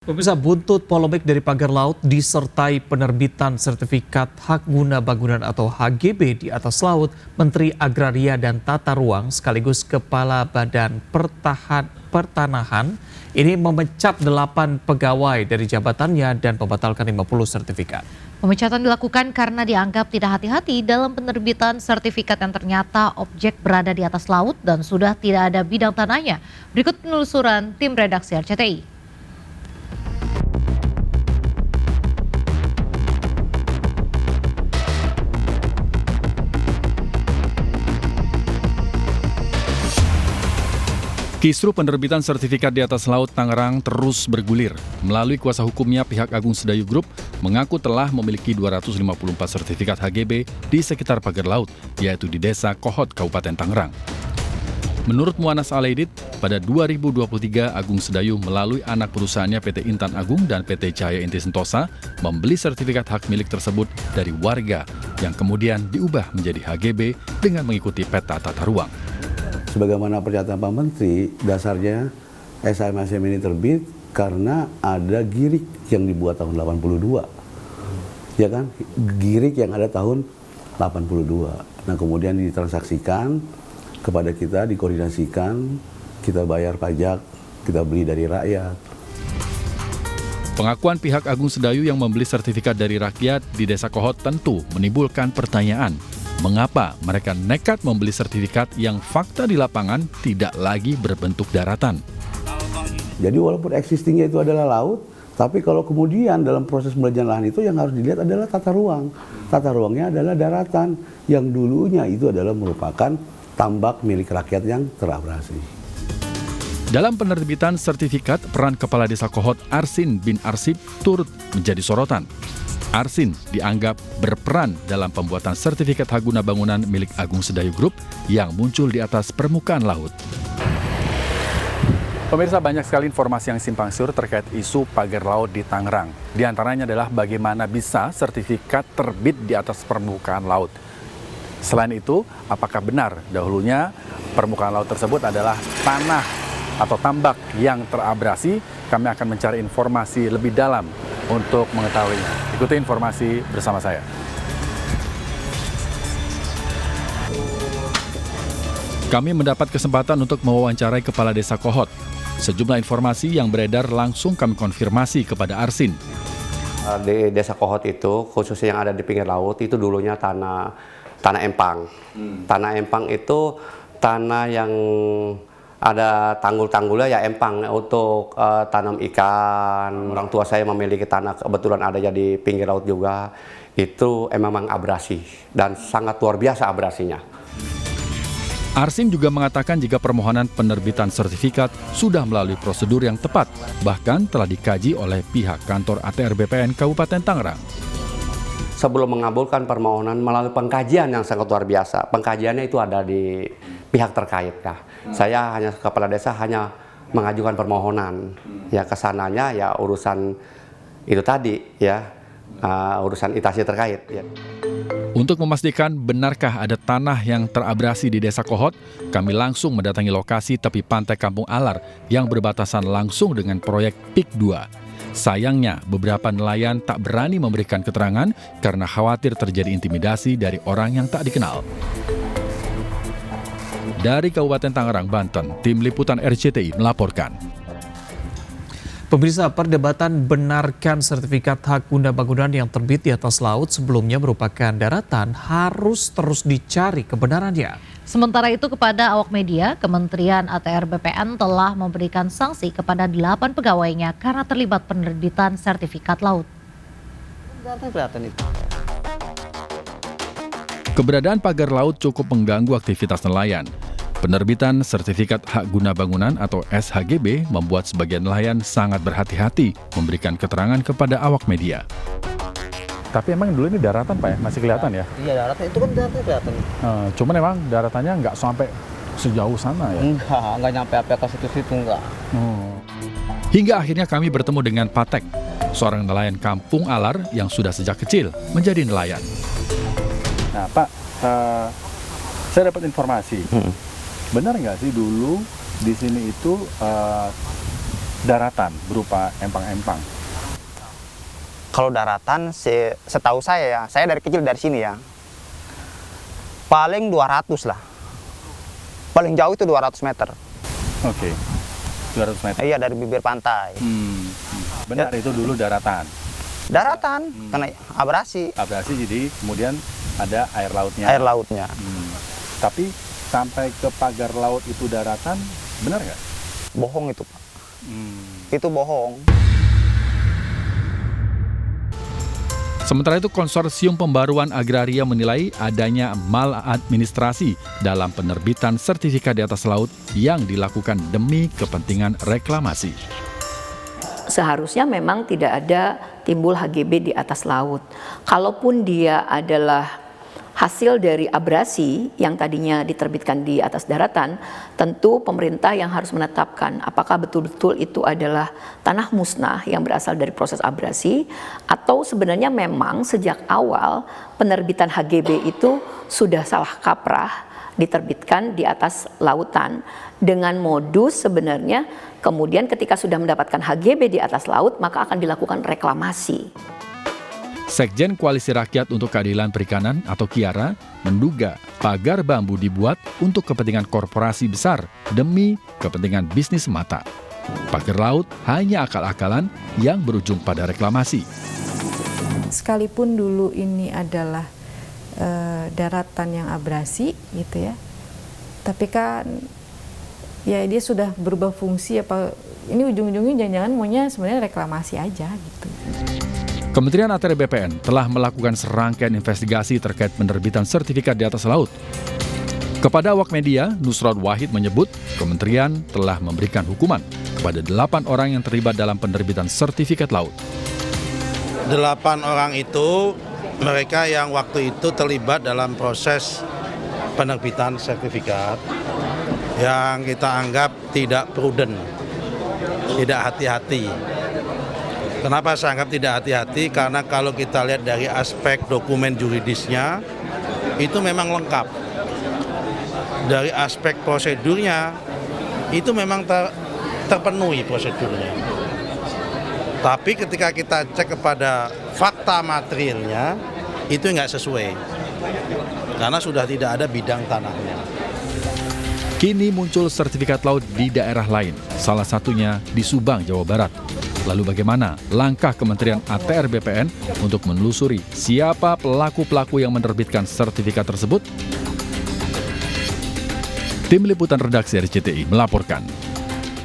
Pemirsa, buntut polemik dari pagar laut disertai penerbitan sertifikat hak guna bangunan atau HGB di atas laut, Menteri Agraria dan Tata Ruang sekaligus Kepala Badan Pertanahan ini memecat 8 pegawai dari jabatannya dan membatalkan 50 sertifikat. Pemecatan dilakukan karena dianggap tidak hati-hati dalam penerbitan sertifikat yang ternyata objek berada di atas laut dan sudah tidak ada bidang tanahnya. Berikut penelusuran tim redaksi RCTI. Kisru penerbitan sertifikat di atas laut Tangerang terus bergulir. Melalui kuasa hukumnya, pihak Agung Sedayu Group mengaku telah memiliki 254 sertifikat HGB di sekitar pagar laut, yaitu di Desa Kohot, Kabupaten Tangerang. Menurut Muanas Alaidit, pada 2023 Agung Sedayu melalui anak perusahaannya PT Intan Agung dan PT Cahaya Inti Sentosa membeli sertifikat hak milik tersebut dari warga yang kemudian diubah menjadi HGB dengan mengikuti peta tata ruang. Sebagaimana pernyataan Pak Menteri, dasarnya SHM ini terbit karena ada girik yang dibuat tahun 82. Ya kan? Girik yang ada tahun 82. Nah, kemudian ditransaksikan kepada kita, dikoordinasikan, kita bayar pajak, kita beli dari rakyat. Pengakuan pihak Agung Sedayu yang membeli sertifikat dari rakyat di Desa Kohot tentu menimbulkan pertanyaan. Mengapa mereka nekat membeli sertifikat yang fakta di lapangan tidak lagi berbentuk daratan? Jadi walaupun existingnya itu adalah laut, tapi kalau kemudian dalam proses pembelajaran lahan itu yang harus dilihat adalah tata ruang. Tata ruangnya adalah daratan, yang dulunya itu adalah merupakan tambak milik rakyat yang terabrasi. Dalam penerbitan sertifikat, peran Kepala Desa Kohot Arsin bin Arsip turut menjadi sorotan. Arsin dianggap berperan dalam pembuatan sertifikat hak guna bangunan milik Agung Sedayu Group yang muncul di atas permukaan laut. Pemirsa, banyak sekali informasi yang simpang siur terkait isu pagar laut di Tangerang. Di antaranya adalah bagaimana bisa sertifikat terbit di atas permukaan laut. Selain itu, apakah benar dahulunya permukaan laut tersebut adalah tanah atau tambak yang terabrasi? Kami akan mencari informasi lebih dalam untuk mengetahuinya. Ikuti informasi bersama saya. Kami mendapat kesempatan untuk mewawancarai Kepala Desa Kohot. Sejumlah informasi yang beredar langsung kami konfirmasi kepada Arsin. Di Desa Kohot itu, khususnya yang ada di pinggir laut, itu dulunya tanah empang. Tanah empang itu tanah yang ada tanggul-tanggulnya ya empang untuk tanam ikan. Orang tua saya memiliki tanah, kebetulan ada di pinggir laut juga. Itu memang abrasi dan sangat luar biasa abrasinya. Arsin juga mengatakan jika permohonan penerbitan sertifikat sudah melalui prosedur yang tepat, bahkan telah dikaji oleh pihak kantor ATR BPN Kabupaten Tangerang. Sebelum mengabulkan permohonan melalui pengkajian yang sangat luar biasa. Pengkajiannya itu ada di pihak terkait. Saya hanya kepala desa hanya mengajukan permohonan. Ya kesananya ya urusan itu tadi ya urusan instansi terkait. Ya. Untuk memastikan benarkah ada tanah yang terabrasi di Desa Kohot, kami langsung mendatangi lokasi tepi pantai Kampung Alar yang berbatasan langsung dengan proyek PIK 2. Sayangnya, beberapa nelayan tak berani memberikan keterangan karena khawatir terjadi intimidasi dari orang yang tak dikenal. Dari Kabupaten Tangerang, Banten, Tim Liputan RCTI melaporkan. Pemirsa, perdebatan benarkan sertifikat hak guna bangunan yang terbit di atas laut sebelumnya merupakan daratan harus terus dicari kebenarannya. Sementara itu kepada awak media, Kementerian ATR BPN telah memberikan sanksi kepada 8 pegawainya karena terlibat penerbitan sertifikat laut. Keberadaan pagar laut cukup mengganggu aktivitas nelayan. Penerbitan sertifikat hak guna bangunan atau SHGB membuat sebagian nelayan sangat berhati-hati memberikan keterangan kepada awak media. Tapi emang dulu ini daratan Pak ya? Masih kelihatan ya? Iya daratan, itu kan daratan kelihatan. Cuman emang daratannya nggak sampai sejauh sana ya? Enggak nyampe ke situ-situ enggak. Hingga akhirnya kami bertemu dengan Patek, seorang nelayan Kampung Alar yang sudah sejak kecil menjadi nelayan. Nah Pak, saya dapat informasi. Benar nggak sih dulu di sini itu daratan berupa empang-empang? Kalau daratan, setahu saya ya, saya dari kecil dari sini ya, paling 200 lah. Paling jauh itu 200 meter. Oke, 200 meter. Iya, dari bibir pantai. Benar, itu dulu daratan. Daratan, karena abrasi. Abrasi, jadi kemudian ada air lautnya. Air lautnya. Tapi sampai ke pagar laut itu daratan, benar nggak? Bohong itu, Pak. Itu bohong. Sementara itu, Konsorsium Pembaruan Agraria menilai adanya maladministrasi dalam penerbitan sertifikat di atas laut yang dilakukan demi kepentingan reklamasi. Seharusnya memang tidak ada timbul HGB di atas laut. Kalaupun dia adalah hasil dari abrasi yang tadinya diterbitkan di atas daratan, tentu pemerintah yang harus menetapkan apakah betul-betul itu adalah tanah musnah yang berasal dari proses abrasi, atau sebenarnya memang sejak awal penerbitan HGB itu sudah salah kaprah diterbitkan di atas lautan dengan modus sebenarnya kemudian ketika sudah mendapatkan HGB di atas laut maka akan dilakukan reklamasi. Sekjen Koalisi Rakyat untuk Keadilan Perikanan atau KIARA menduga pagar bambu dibuat untuk kepentingan korporasi besar demi kepentingan bisnis semata. Pagar laut hanya akal-akalan yang berujung pada reklamasi. Sekalipun dulu ini adalah daratan yang abrasi gitu ya, tapi kan ya dia sudah berubah fungsi, apa ini ujung-ujungnya jangan-jangan maunya sebenarnya reklamasi aja gitu. Kementerian ATR BPN telah melakukan serangkaian investigasi terkait penerbitan sertifikat di atas laut. Kepada awak media, Nusrat Wahid menyebut kementerian telah memberikan hukuman kepada 8 orang yang terlibat dalam penerbitan sertifikat laut. 8 orang itu mereka yang waktu itu terlibat dalam proses penerbitan sertifikat yang kita anggap tidak prudent, tidak hati-hati. Kenapa saya anggap tidak hati-hati? Karena kalau kita lihat dari aspek dokumen juridisnya, itu memang lengkap. Dari aspek prosedurnya, itu memang terpenuhi prosedurnya. Tapi ketika kita cek kepada fakta materialnya, itu nggak sesuai. Karena sudah tidak ada bidang tanahnya. Kini muncul sertifikat laut di daerah lain, salah satunya di Subang, Jawa Barat. Lalu bagaimana langkah Kementerian ATR BPN untuk menelusuri siapa pelaku-pelaku yang menerbitkan sertifikat tersebut? Tim Liputan Redaksi RCTI melaporkan.